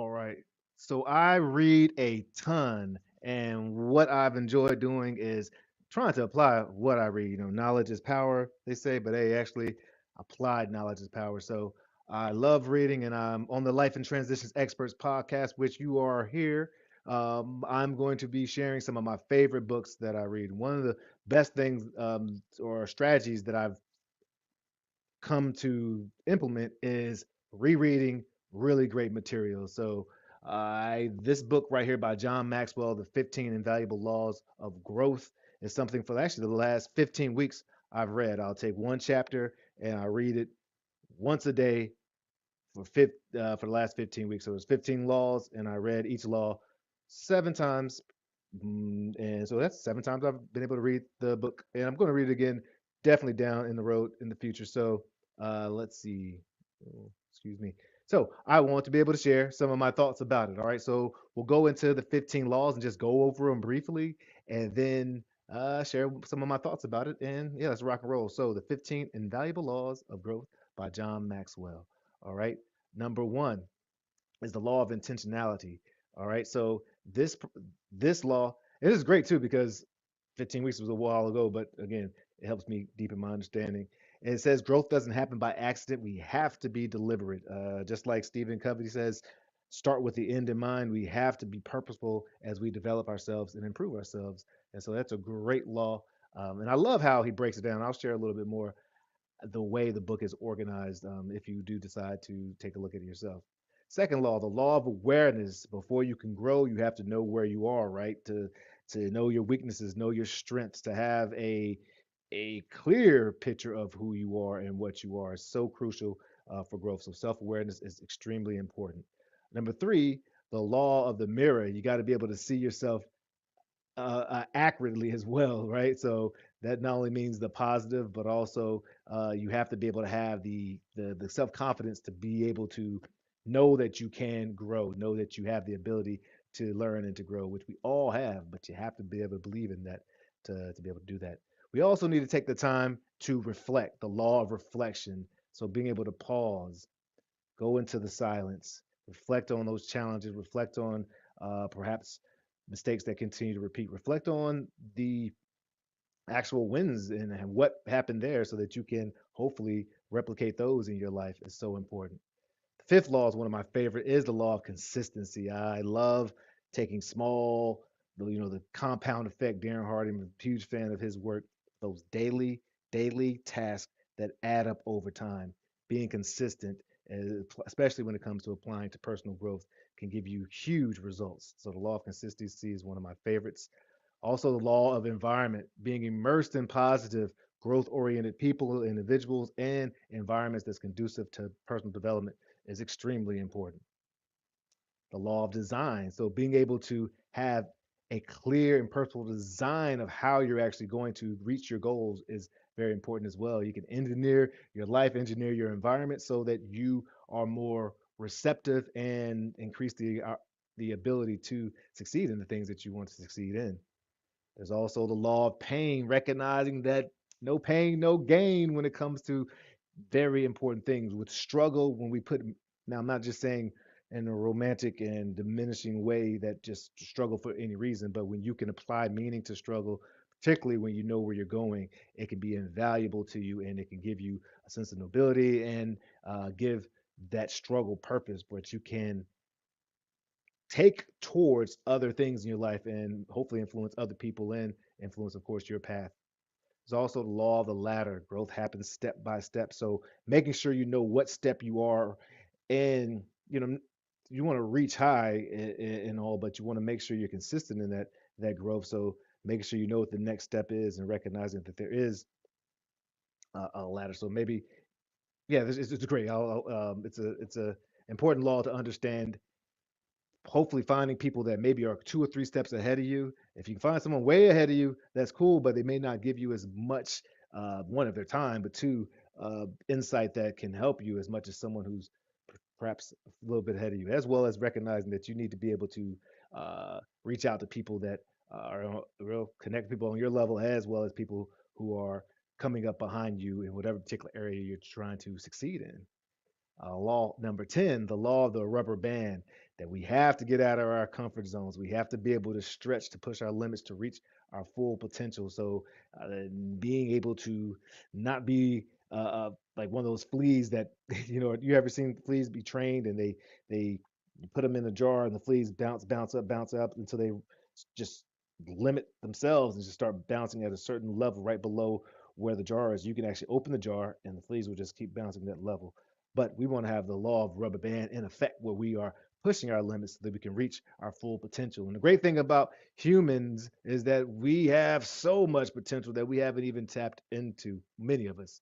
All right. So I read a ton, and what I've enjoyed doing is trying to apply what I read. Knowledge is power, they say, but hey, actually, applied knowledge is power. So I love reading, and I'm on the Life and Transitions Experts podcast, which you are here. I'm going to be sharing some of my favorite books that I read. One of the best things or strategies that I've come to implement is rereading really great material. So, this book right here by John Maxwell, The 15 Invaluable Laws of Growth, is something for actually the last 15 weeks I've read. I'll take one chapter and I read it once a day for the last 15 weeks. So it's 15 laws, and I read each law 7 times. And so that's 7 times I've been able to read the book, and I'm going to read it again, definitely down in the road in the future. So let's see. Excuse me. So I want to be able to share some of my thoughts about it. All right. So we'll go into the 15 laws and just go over them briefly, and then share some of my thoughts about it. And yeah, let's rock and roll. So the 15 Invaluable Laws of Growth by John Maxwell. All right. Number one is the law of intentionality. All right. So this law, it is great too because 15 weeks was a while ago, but again, it helps me deepen my understanding. And it says growth doesn't happen by accident. We have to be deliberate. Just like Stephen Covey says, start with the end in mind. We have to be purposeful as we develop ourselves and improve ourselves. And so that's a great law. And I love how he breaks it down. I'll share a little bit more the way the book is organized if you do decide to take a look at it yourself. Second law, the law of awareness. Before you can grow, you have to know where you are, right? To know your weaknesses, know your strengths, to have a clear picture of who you are and what you are is so crucial for growth. So self-awareness is extremely important. Number three, the law of the mirror. You got to be able to see yourself accurately as well, right? So that not only means the positive, but also you have to be able to have the self confidence to be able to know that you can grow, know that you have the ability to learn and to grow, which we all have, but you have to be able to believe in that to be able to do that. We also need to take the time to reflect, the law of reflection. So being able to pause, go into the silence, reflect on those challenges, reflect on perhaps mistakes that continue to repeat, reflect on the actual wins and what happened there so that you can hopefully replicate those in your life is so important. The fifth law is one of my favorite is the law of consistency. I love taking small, the compound effect. Darren Hardy, I'm a huge fan of his work. Those daily tasks that add up over time. Being consistent, especially when it comes to applying to personal growth, can give you huge results. So the law of consistency is one of my favorites. Also, the law of environment, being immersed in positive, growth oriented people, individuals, and environments that's conducive to personal development is extremely important. The law of design, so being able to have a clear and purposeful design of how you're actually going to reach your goals is very important as well. You can engineer your life, engineer your environment so that you are more receptive and increase the ability to succeed in the things that you want to succeed in. There's also the law of pain, recognizing that no pain, no gain when it comes to very important things. With struggle, when we put, now I'm not just saying in a romantic and diminishing way that just struggle for any reason, but when you can apply meaning to struggle, particularly when you know where you're going, it can be invaluable to you and it can give you a sense of nobility and give that struggle purpose, but you can take towards other things in your life and hopefully influence other people and influence, of course, your path. There's also the law of the ladder. Growth happens step by step. So making sure you know what step you are and you want to reach high and all, but you want to make sure you're consistent in that growth. So making sure you know what the next step is and recognizing that there is a ladder. So maybe yeah, it's great. It's a important law to understand, hopefully finding people that maybe are 2 or 3 steps ahead of you. If you can find someone way ahead of you, that's cool, but they may not give you as much, one, of their time, but two, insight that can help you as much as someone who's perhaps a little bit ahead of you, as well as recognizing that you need to be able to reach out to people that are real connect people on your level, as well as people who are coming up behind you in whatever particular area you're trying to succeed in. Law number 10, the law of the rubber band. that we have to get out of our comfort zones. We have to be able to stretch to push our limits to reach our full potential. So, uh, being able to not be like one of those fleas that you ever seen fleas be trained and they put them in a jar and the fleas bounce up until they just limit themselves and just start bouncing at a certain level right below where the jar is. You can actually open the jar and the fleas will just keep bouncing that level. But we want to have the law of rubber band in effect where we are pushing our limits so that we can reach our full potential. And the great thing about humans is that we have so much potential that we haven't even tapped into, many of us.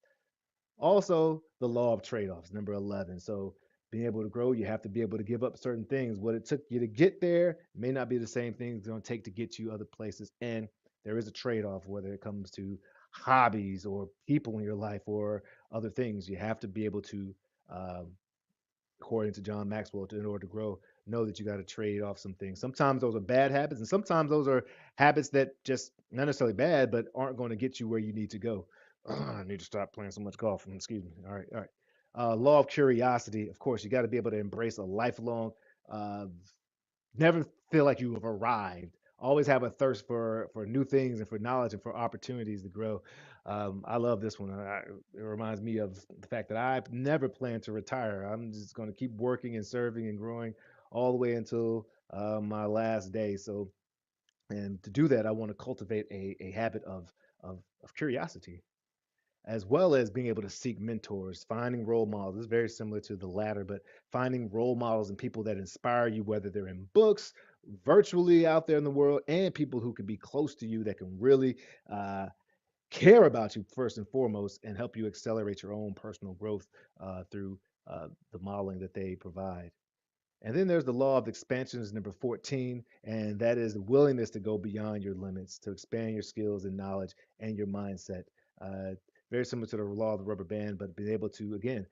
Also, the law of trade-offs, number 11. So, being able to grow, you have to be able to give up certain things. What it took you to get there may not be the same thing it's going to take to get you other places. And there is a trade-off, whether it comes to hobbies or people in your life or other things. You have to be able to, um, according to John Maxwell, in order to grow, know that you got to trade off some things. Sometimes those are bad habits, and sometimes those are habits that just not necessarily bad, but aren't going to get you where you need to go. I need to stop playing so much golf. Excuse me. All right, all right. Law of curiosity. Of course, you got to be able to embrace a lifelong uh, never feel like you have arrived. Always have a thirst for new things and for knowledge and for opportunities to grow. I love this one. It reminds me of the fact that I never plan to retire. I'm just going to keep working and serving and growing all the way until my last day. So, and to do that, I want to cultivate a habit of curiosity as well as being able to seek mentors, finding role models. This is very similar to the latter, but finding role models and people that inspire you, whether they're in books, virtually out there in the world, and people who can be close to you that can really uh, care about you first and foremost and help you accelerate your own personal growth through the modeling that they provide. And then there's the law of expansion is number 14, and that is the willingness to go beyond your limits, to expand your skills and knowledge and your mindset. Uh, Very similar to the law of the rubber band, but being able to, again,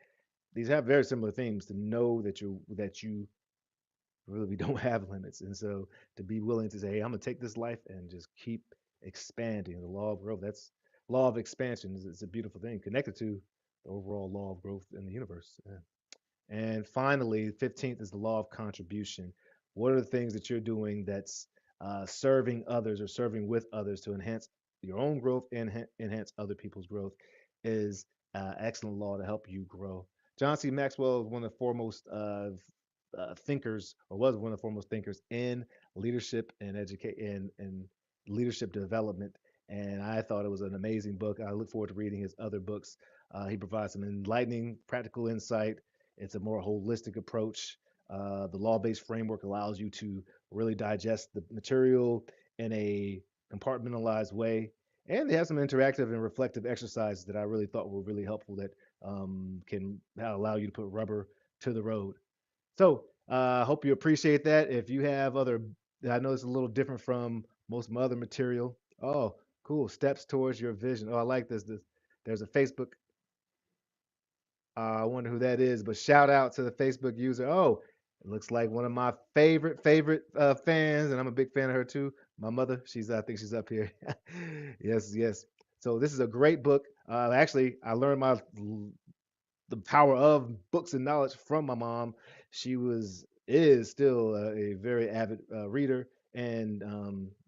these have very similar themes to know that you really don't have limits. And so to be willing to say, hey, I'm gonna take this life and just keep expanding. The law of growth, that's law of expansion is it's a beautiful thing connected to the overall law of growth in the universe. Yeah. And finally, 15th is the law of contribution. What are the things that you're doing that's serving others or serving with others to enhance your own growth and enhance other people's growth is excellent law to help you grow. John C. Maxwell is one of the foremost thinkers, or was one of the foremost thinkers in leadership and educate and leadership development. And I thought it was an amazing book. I look forward to reading his other books. He provides some enlightening, practical insight. It's a more holistic approach. The law-based framework allows you to really digest the material in a compartmentalized way, and they have some interactive and reflective exercises that I really thought were really helpful that can allow you to put rubber to the road. So I hope you appreciate that. If you have other, I know it's a little different from most of my other material. Oh, cool. Steps towards your vision. Oh, I like this. There's a Facebook. I wonder who that is, but shout out to the Facebook user. Oh, it looks like one of my favorite fans, and I'm a big fan of her too. My mother, I think she's up here. Yes, yes. So this is a great book. Actually, I learned the power of books and knowledge from my mom. She is still a very avid reader, and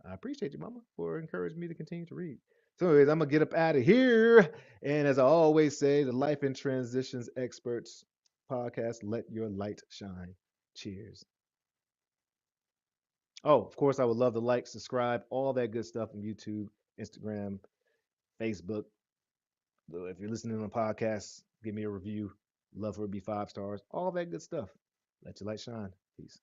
I appreciate you, Mama, for encouraging me to continue to read. So, anyways, I'm gonna get up out of here, and as I always say, the Life in Transitions Experts podcast. Let your light shine. Cheers. Oh, of course, I would love to like, subscribe, all that good stuff on YouTube, Instagram, Facebook. If you're listening on a podcast, give me a review. Love for it to be 5 stars. All that good stuff. Let your light shine. Peace.